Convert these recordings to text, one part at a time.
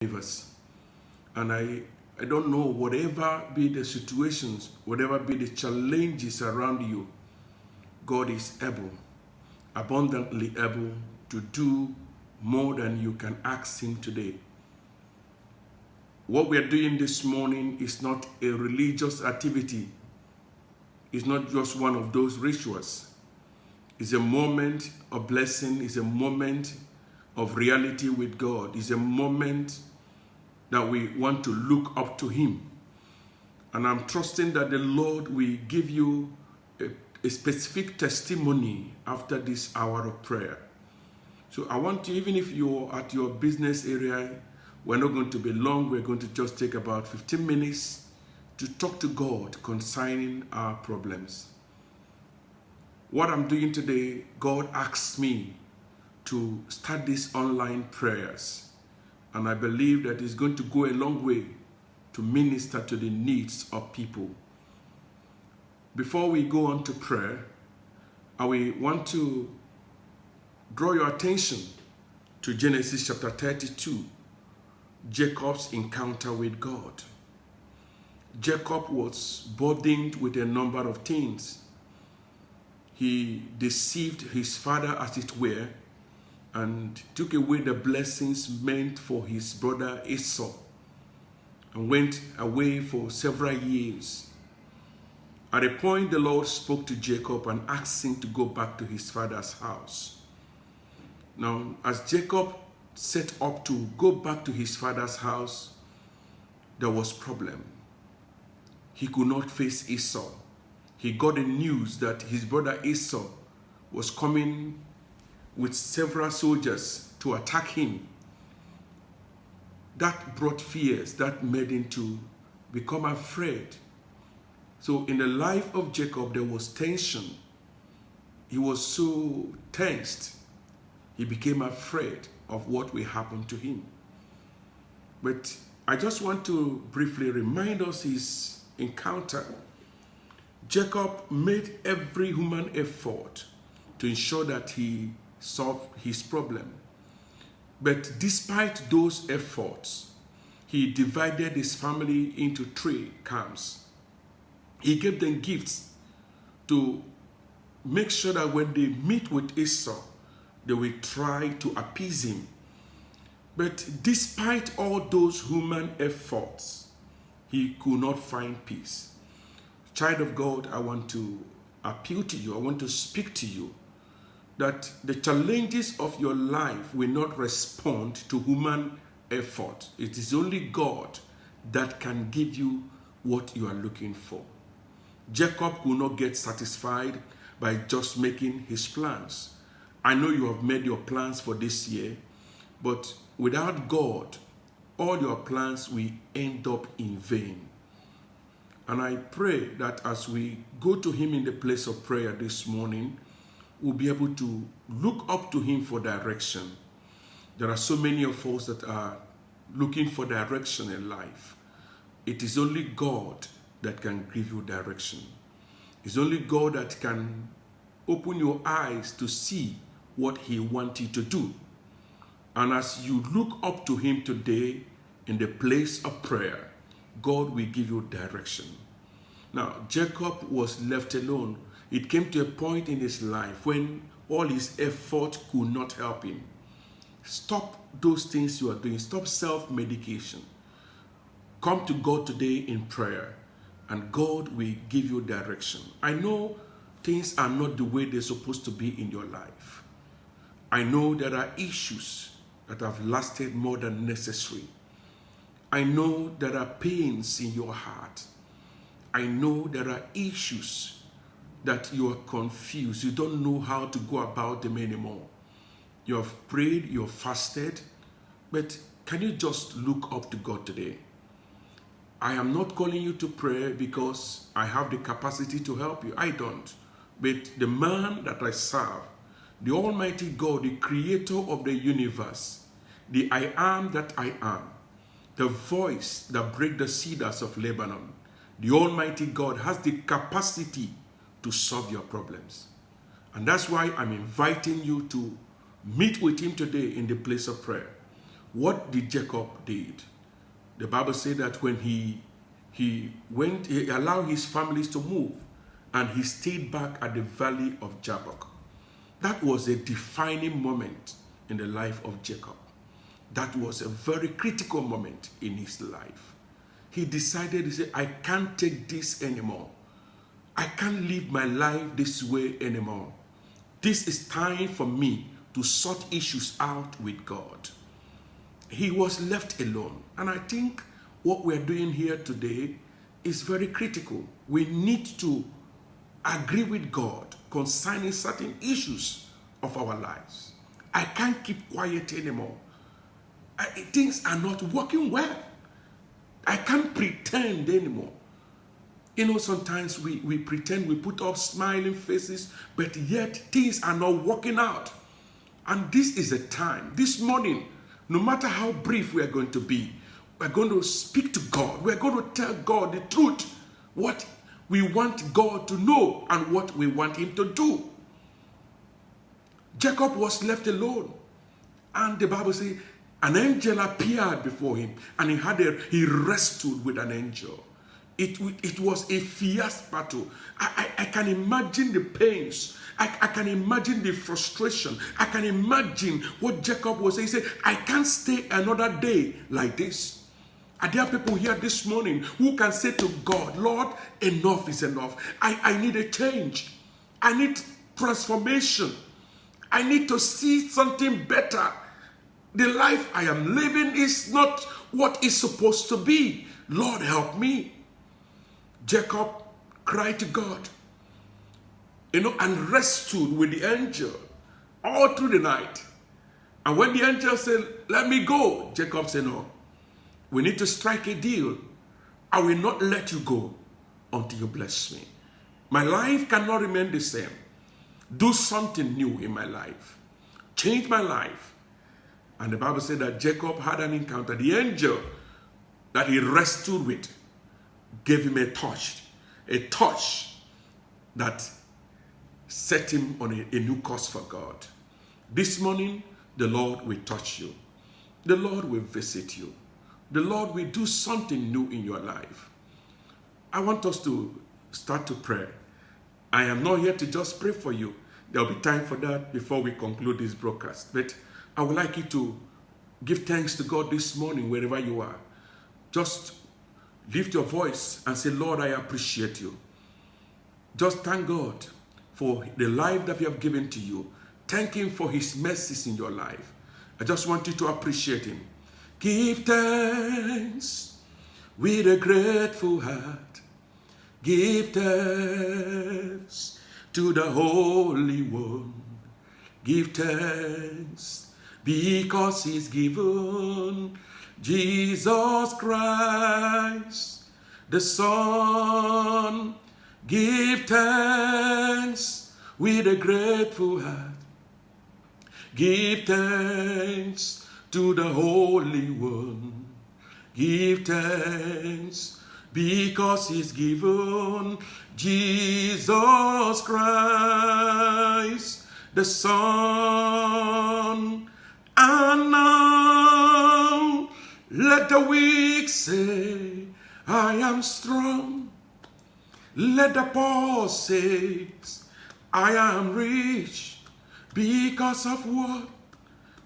believers. And I don't know, whatever be the situations, whatever be the challenges around you, God is able, abundantly able to do more than you can ask him today. What we are doing this morning is not a religious activity. It's not just one of those rituals. It's a moment of blessing. It's a moment of reality with God. It's a moment that we want to look up to him. And I'm trusting that the Lord will give you a specific testimony after this hour of prayer. So I want you, even if you're at your business area, we're not going to be long. We're going to just take about 15 minutes to talk to God concerning our problems. What I'm doing today, God asked me to start these online prayers. And I believe that it's going to go a long way to minister to the needs of people. Before we go on to prayer, I want to draw your attention to Genesis chapter 32, Jacob's encounter with God. Jacob was burdened with a number of things. He deceived his father, as it were, and took away the blessings meant for his brother Esau, and went away for several years. At a point, the Lord spoke to Jacob and asked him to go back to his father's house. Now, as Jacob set up to go back to his father's house, there was a problem. He could not face Esau. He got the news that his brother Esau was coming with several soldiers to attack him. That brought fears, that made him to become afraid. So in the life of Jacob, there was tension. He was so tensed. He became afraid of what will happen to him. But I just want to briefly remind us his encounter. Jacob made every human effort to ensure that he solved his problem. But despite those efforts, he divided his family into 3 camps. He gave them gifts to make sure that when they meet with Esau, they will try to appease him. But despite all those human efforts, he could not find peace. Child of God, I want to appeal to you. I want to speak to you that the challenges of your life will not respond to human effort. It is only God that can give you what you are looking for. Jacob could not get satisfied by just making his plans. I know you have made your plans for this year, but without God, all your plans will end up in vain. And I pray that as we go to him in the place of prayer this morning, we'll be able to look up to him for direction. There are so many of us that are looking for direction in life. It is only God that can give you direction. It's only God that can open your eyes to see what he wants you to do. And as you look up to him today in the place of prayer, God will give you direction. Now, Jacob was left alone. It came to a point in his life when all his effort could not help him. Stop those things you are doing. Stop self-medication. Come to God today in prayer, and God will give you direction. I know things are not the way they're supposed to be in your life. I know there are issues that have lasted more than necessary. I know there are pains in your heart. I know there are issues that you are confused. You don't know how to go about them anymore. You have prayed, you have fasted, but can you just look up to God today? I am not calling you to pray because I have the capacity to help you. I don't. But the man that I serve, the Almighty God, the creator of the universe, the I am that I am, the voice that breaks the cedars of Lebanon, the Almighty God has the capacity to solve your problems. And that's why I'm inviting you to meet with him today in the place of prayer. what did Jacob did? The Bible said that when he allowed his families to move, and he stayed back at the valley of Jabbok. That was a defining moment in the life of Jacob. That was a very critical moment in his life. He decided, he said, I can't take this anymore. I can't live my life this way anymore. This is time for me to sort issues out with God. He was left alone. And I think what we're doing here today is very critical. We need to agree with God concerning certain issues of our lives. I can't keep quiet anymore. Things are not working well. I can't pretend anymore. You know, sometimes we pretend, we put up smiling faces, but yet things are not working out. And this is a time, this morning, no matter how brief we are going to be, we're going to speak to God. We're going to tell God the truth, what we want God to know and what we want him to do. Jacob was left alone. And the Bible says, an angel appeared before him, and he wrestled with an angel. It was a fierce battle. I can imagine the pains. I can imagine the frustration. I can imagine what Jacob was saying. He said, I can't stay another day like this. Are there people here this morning who can say to God, Lord, enough is enough. I need a change. I need transformation. I need to see something better. The life I am living is not what it's supposed to be. Lord, help me. Jacob cried to God, and wrestled with the angel all through the night. And when the angel said, let me go, Jacob said, no, we need to strike a deal. I will not let you go until you bless me. My life cannot remain the same. Do something new in my life. Change my life. And the Bible said that Jacob had an encounter. The angel that he wrestled with gave him a touch that set him on a new course for God. This morning, the Lord will touch you. The Lord will visit you. The Lord will do something new in your life. I want us to start to pray. I am not here to just pray for you. There will be time for that before we conclude this broadcast. But I would like you to give thanks to God this morning wherever you are. Just lift your voice and say, Lord, I appreciate you. Just thank God for the life that He has given to you. Thank Him for His mercies in your life. I just want you to appreciate Him. Give thanks with a grateful heart. Give thanks to the Holy One. Give thanks because He's given Jesus Christ, the Son. Give thanks with a grateful heart. Give thanks to the Holy One. Give thanks because He's given Jesus Christ, the Son. And now let the weak say, I am strong. Let the poor say, I am rich because of what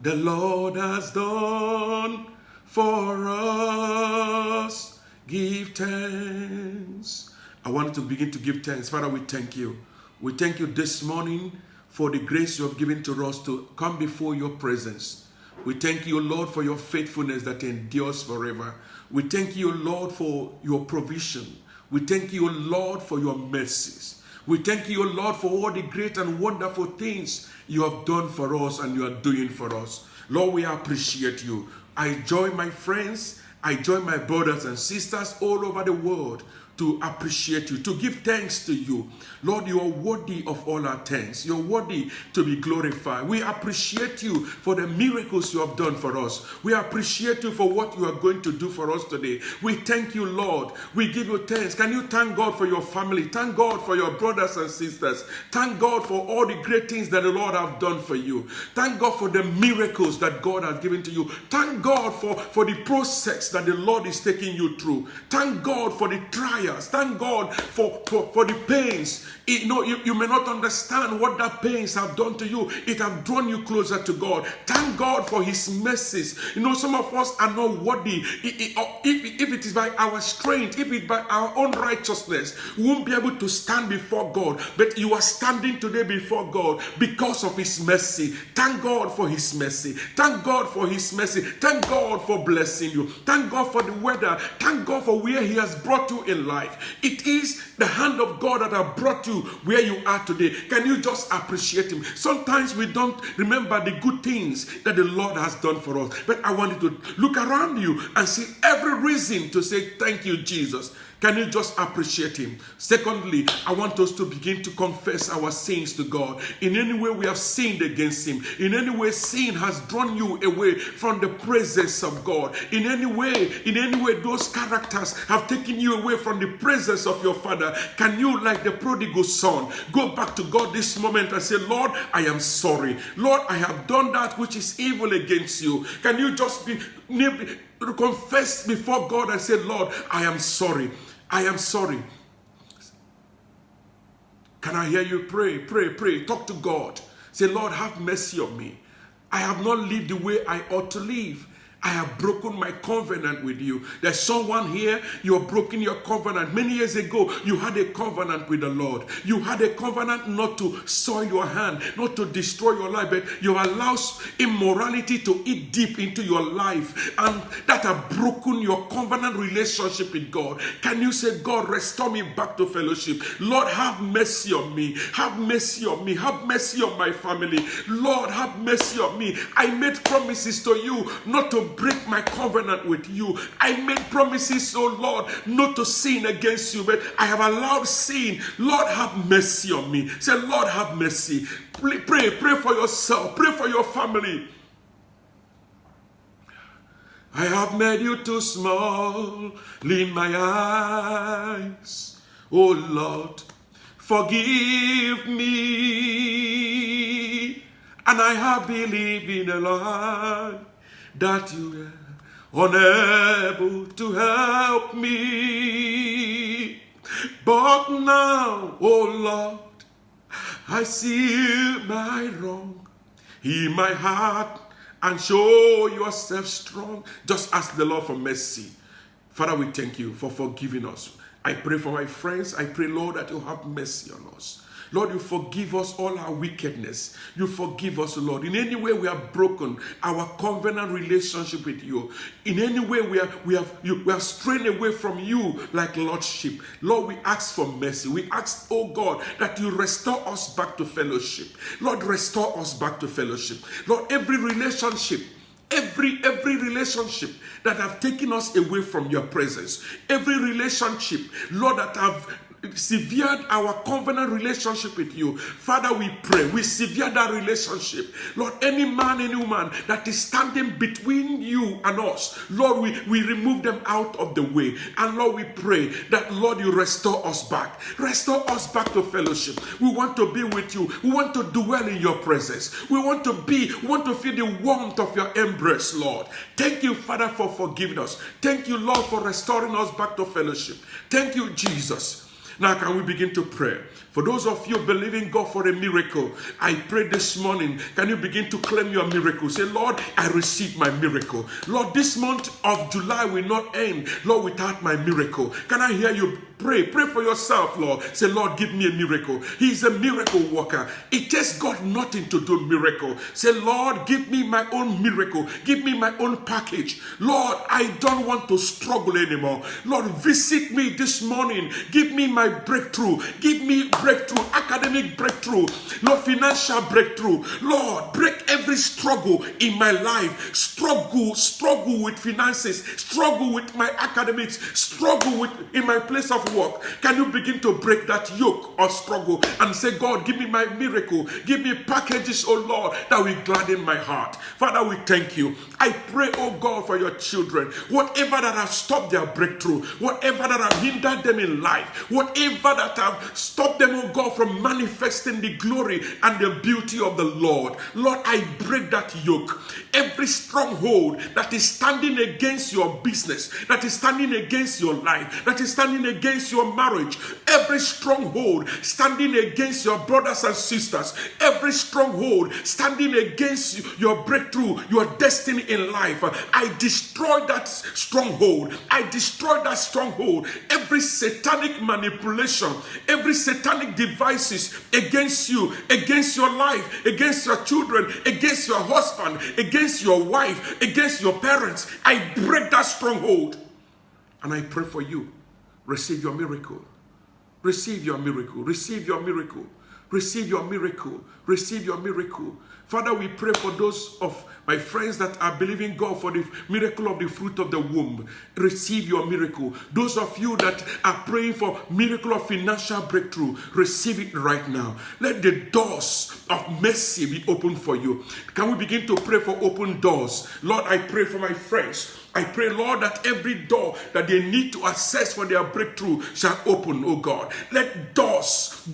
the Lord has done for us. Give thanks. I want to begin to give thanks. Father, we thank you. We thank you this morning for the grace you have given to us to come before your presence. We thank you, Lord, for your faithfulness that endures forever. We thank you, Lord, for your provision. We thank you, Lord, for your mercies. We thank you, Lord, for all the great and wonderful things you have done for us and you are doing for us. Lord, we appreciate you. I join my friends, I join my brothers and sisters all over the world to appreciate you, to give thanks to you. Lord, you are worthy of all our thanks. You're worthy to be glorified. We appreciate you for the miracles you have done for us. We appreciate you for what you are going to do for us today. We thank you, Lord. We give you thanks. Can you thank God for your family? Thank God for your brothers and sisters. Thank God for all the great things that the Lord have done for you. Thank God for the miracles that God has given to you. Thank God for the process that the Lord is taking you through. Thank God for the trials. Thank God for the pains. You may not understand what that pains have done to you. It have drawn you closer to God. Thank God for his mercies. Some of us are not worthy. If it is by our strength, if it is by our own righteousness, we won't be able to stand before God. But you are standing today before God because of his mercy. Thank God for his mercy. Thank God for his mercy. Thank God for blessing you. Thank God for the weather. Thank God for where he has brought you in life. It is the hand of God that has brought you where you are today. Can you just appreciate him? Sometimes we don't remember the good things that the Lord has done for us. But I want you to look around you and see every reason to say thank you, Jesus. Can you just appreciate him? Secondly, I want us to begin to confess our sins to God. In any way we have sinned against him. In any way sin has drawn you away from the presence of God. In any way those characters have taken you away from the presence of your Father. Can you, like the prodigal son, go back to God this moment and say, Lord, I am sorry. Lord, I have done that which is evil against you. Can you just confess before God and say, Lord, I am sorry. I am sorry. Can I hear you pray? Pray, pray. Talk to God. Say, Lord, have mercy on me. I have not lived the way I ought to live. I have broken my covenant with you. There's someone here, you have broken your covenant. Many years ago, you had a covenant with the Lord. You had a covenant not to soil your hand, not to destroy your life, but you allow immorality to eat deep into your life, and that have broken your covenant relationship with God. Can you say, God, restore me back to fellowship? Lord, have mercy on me. Have mercy on me. Have mercy on my family. Lord, have mercy on me. I made promises to you not to break my covenant with you. I made promises, oh Lord, not to sin against you, but I have allowed sin. Lord, have mercy on me. Say, Lord, have mercy. Pray for yourself. Pray for your family. I have made you too small in my eyes. Oh Lord, forgive me. And I have believed in the Lord that you are unable to help me. But now, oh Lord, I see my wrong in my heart and show yourself strong. Just ask the Lord for mercy. Father, we thank you for forgiving us. I pray for my friends. I pray, Lord, that you have mercy on us. Lord, you forgive us all our wickedness. You forgive us, Lord. In any way we have broken our covenant relationship with you. In any way we have strayed away from you like lordship. Lord, we ask for mercy. We ask, oh God, that you restore us back to fellowship. Lord, restore us back to fellowship. Lord, every relationship, every relationship that have taken us away from your presence, every relationship, Lord, that have severed our covenant relationship with you, Father, we pray, we sever that relationship. Lord, any man, any woman that is standing between you and us, Lord, we remove them out of the way. And Lord, we pray that, Lord, you restore us back. Restore us back to fellowship. We want to be with you. We want to dwell in your presence. We want to feel the warmth of your embrace, Lord. Thank you, Father, for forgiving us. Thank you, Lord, for restoring us back to fellowship. Thank you, Jesus. Now can we begin to pray? For those of you believing God for a miracle, I pray this morning, can you begin to claim your miracle? Say, Lord, I receive my miracle. Lord, this month of July will not end, Lord, without my miracle. Can I hear you pray? Pray for yourself, Lord. Say, Lord, give me a miracle. He is a miracle worker. It takes God nothing to do miracle. Say, Lord, give me my own miracle. Give me my own package. Lord, I don't want to struggle anymore. Lord, visit me this morning. Give me my breakthrough. Give me breakthrough, academic breakthrough, Lord, financial breakthrough. Lord, break every struggle in my life. Struggle with finances, struggle with my academics, struggle in my place of not work, can you begin to break that yoke or struggle and say, God, give me my miracle. Give me packages, oh Lord, that will gladden my heart. Father, we thank you. I pray, oh God, for your children. Whatever that has stopped their breakthrough, whatever that have hindered them in life, whatever that have stopped them, oh God, from manifesting the glory and the beauty of the Lord. Lord, I break that yoke. Every stronghold that is standing against your business, that is standing against your life, that is standing against your marriage, every stronghold standing against your brothers and sisters, every stronghold standing against your breakthrough, your destiny in life, I destroy that stronghold. I destroy that stronghold. Every satanic manipulation, every satanic devices against you, against your life, against your children, against your husband, against your wife, against your parents, I break that stronghold. And I pray for you. Receive your miracle. Receive your miracle. Receive your miracle. Receive your miracle. Receive your miracle. Father, we pray for those of my friends that are believing God for the miracle of the fruit of the womb. Receive your miracle. Those of you that are praying for miracle of financial breakthrough, receive it right now. Let the doors of mercy be open for you. Can we begin to pray for open doors? Lord, I pray for my friends. I pray, Lord, that every door that they need to access for their breakthrough shall open, oh God. Let doors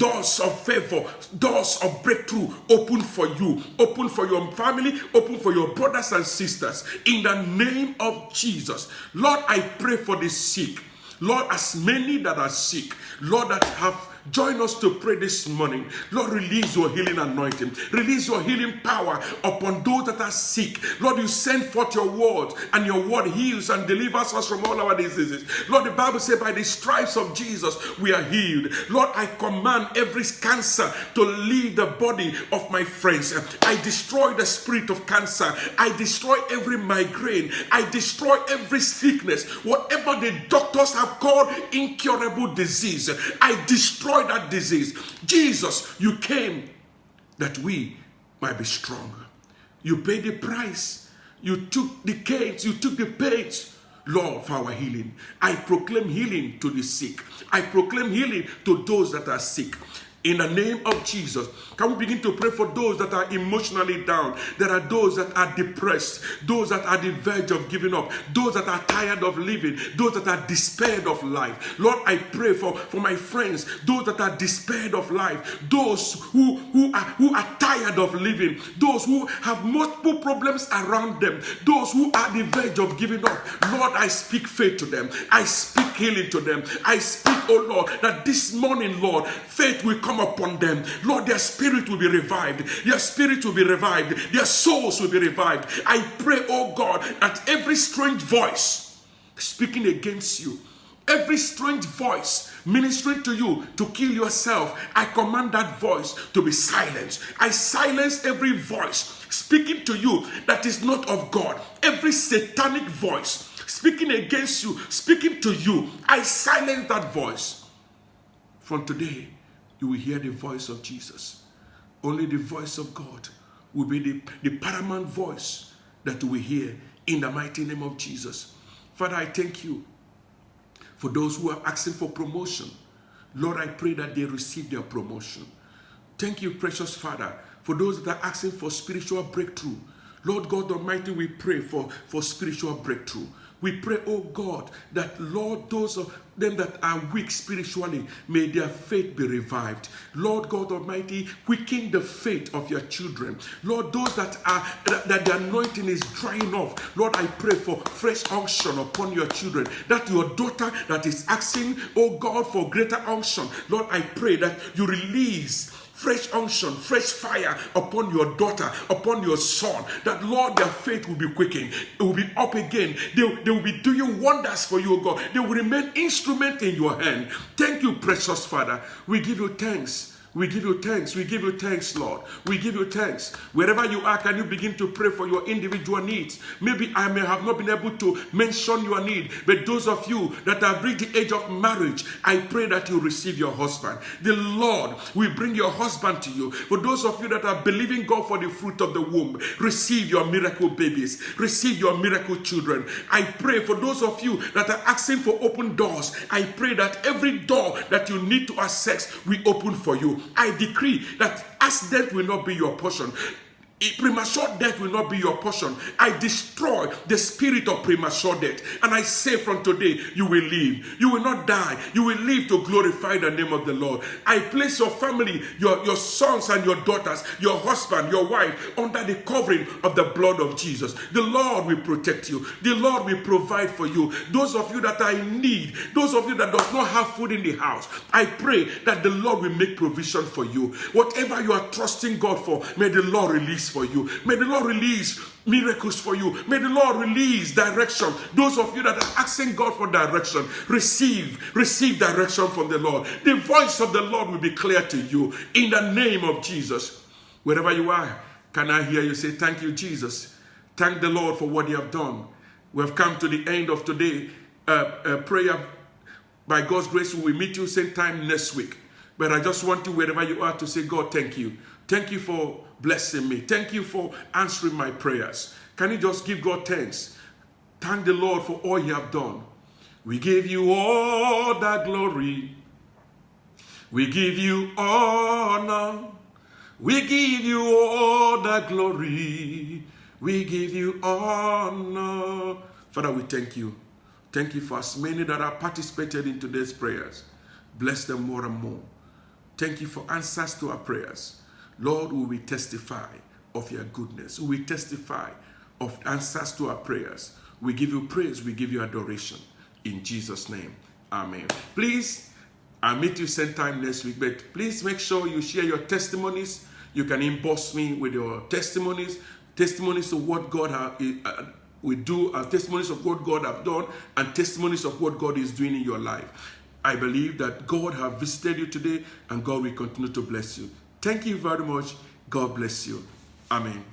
of favor, doors of breakthrough open for you, open for your family, open for your brothers and sisters. In the name of Jesus. Lord, I pray for the sick. Lord, as many that are sick, Lord, that have join us to pray this morning. Lord, release your healing anointing. Release your healing power upon those that are sick. Lord, you send forth your word, and your word heals and delivers us from all our diseases. Lord, the Bible says by the stripes of Jesus we are healed. Lord, I command every cancer to leave the body of my friends. I destroy the spirit of cancer. I destroy every migraine. I destroy every sickness. Whatever the doctors have called incurable disease, I destroy that disease. Jesus, you came that we might be strong. You paid the price. You took the canes. You took the pains, Lord, for our healing. I proclaim healing to the sick. I proclaim healing to those that are sick. In the name of Jesus, can we begin to pray for those that are emotionally down? There are those that are depressed, those that are at the verge of giving up, those that are tired of living, those that are despaired of life. Lord, I pray for my friends, those that are despaired of life, those who are tired of living, those who have multiple problems around them, those who are at the verge of giving up. Lord, I speak faith to them. I speak healing to them. I speak, oh Lord, that this morning, Lord, faith will come upon them. Lord, their spirit will be revived. Their spirit will be revived. Their souls will be revived. I pray, oh God, that every strange voice speaking against you, every strange voice ministering to you to kill yourself, I command that voice to be silenced. I silence every voice speaking to you that is not of God. Every satanic voice speaking against you, speaking to you, I silence that voice. From today, you will hear the voice of Jesus. Only the voice of God will be the paramount voice that we hear in the mighty name of Jesus. Father, I thank you for those who are asking for promotion. Lord, I pray that they receive their promotion. Thank you, precious Father, for those that are asking for spiritual breakthrough. Lord God Almighty, we pray for spiritual breakthrough. We pray, oh God, that Lord, those of them that are weak spiritually, may their faith be revived. Lord God Almighty, quicken the faith of your children. Lord, those that the anointing is drying off, Lord, I pray for fresh unction upon your children. That your daughter that is asking, oh God, for greater unction, Lord, I pray that you release fresh unction, fresh fire upon your daughter, upon your son, that Lord, their faith will be quickened. It will be up again. They will be doing wonders for you, God. They will remain instrument in your hand. Thank you, precious Father. We give you thanks. We give you thanks. We give you thanks, Lord. We give you thanks. Wherever you are, can you begin to pray for your individual needs? Maybe I may have not been able to mention your need, but those of you that have reached the age of marriage, I pray that you receive your husband. The Lord will bring your husband to you. For those of you that are believing God for the fruit of the womb, receive your miracle babies. Receive your miracle children. I pray for those of you that are asking for open doors. I pray that every door that you need to access will open for you. I decree that accident will not be your portion. Premature death will not be your portion. I destroy the spirit of premature death. And I say from today, you will live. You will not die. You will live to glorify the name of the Lord. I place your family, your sons and your daughters, your husband, your wife, under the covering of the blood of Jesus. The Lord will protect you. The Lord will provide for you. Those of you that are in need, those of you that does not have food in the house, I pray that the Lord will make provision for you. Whatever you are trusting God for, may the Lord release for you. May the Lord release miracles for you. May the Lord release direction. Those of you that are asking God for direction, receive direction from the Lord. The voice of the Lord will be clear to you in the name of Jesus. Wherever you are, can I hear you say, thank you, Jesus. Thank the Lord for what you have done. We have come to the end of today's prayer. By God's grace, we will meet you same time next week. But I just want you, wherever you are, to say, God, thank you. Thank you for blessing me. Thank you for answering my prayers. Can you just give God thanks? Thank the Lord for all you have done. We give you all that glory. We give you honor. We give you all that glory. We give you honor. Father, we thank you. Thank you for as many that have participated in today's prayers. Bless them more and more. Thank you for answers to our prayers. Lord, we will testify of your goodness. We will testify of answers to our prayers. We give you praise. We give you adoration. In Jesus' name, amen. Please, I'll meet you same time next week, but please make sure you share your testimonies. You can inbox me with your testimonies of what God will do, testimonies of what God has done, and testimonies of what God is doing in your life. I believe that God has visited you today, and God will continue to bless you. Thank you very much. God bless you. Amen.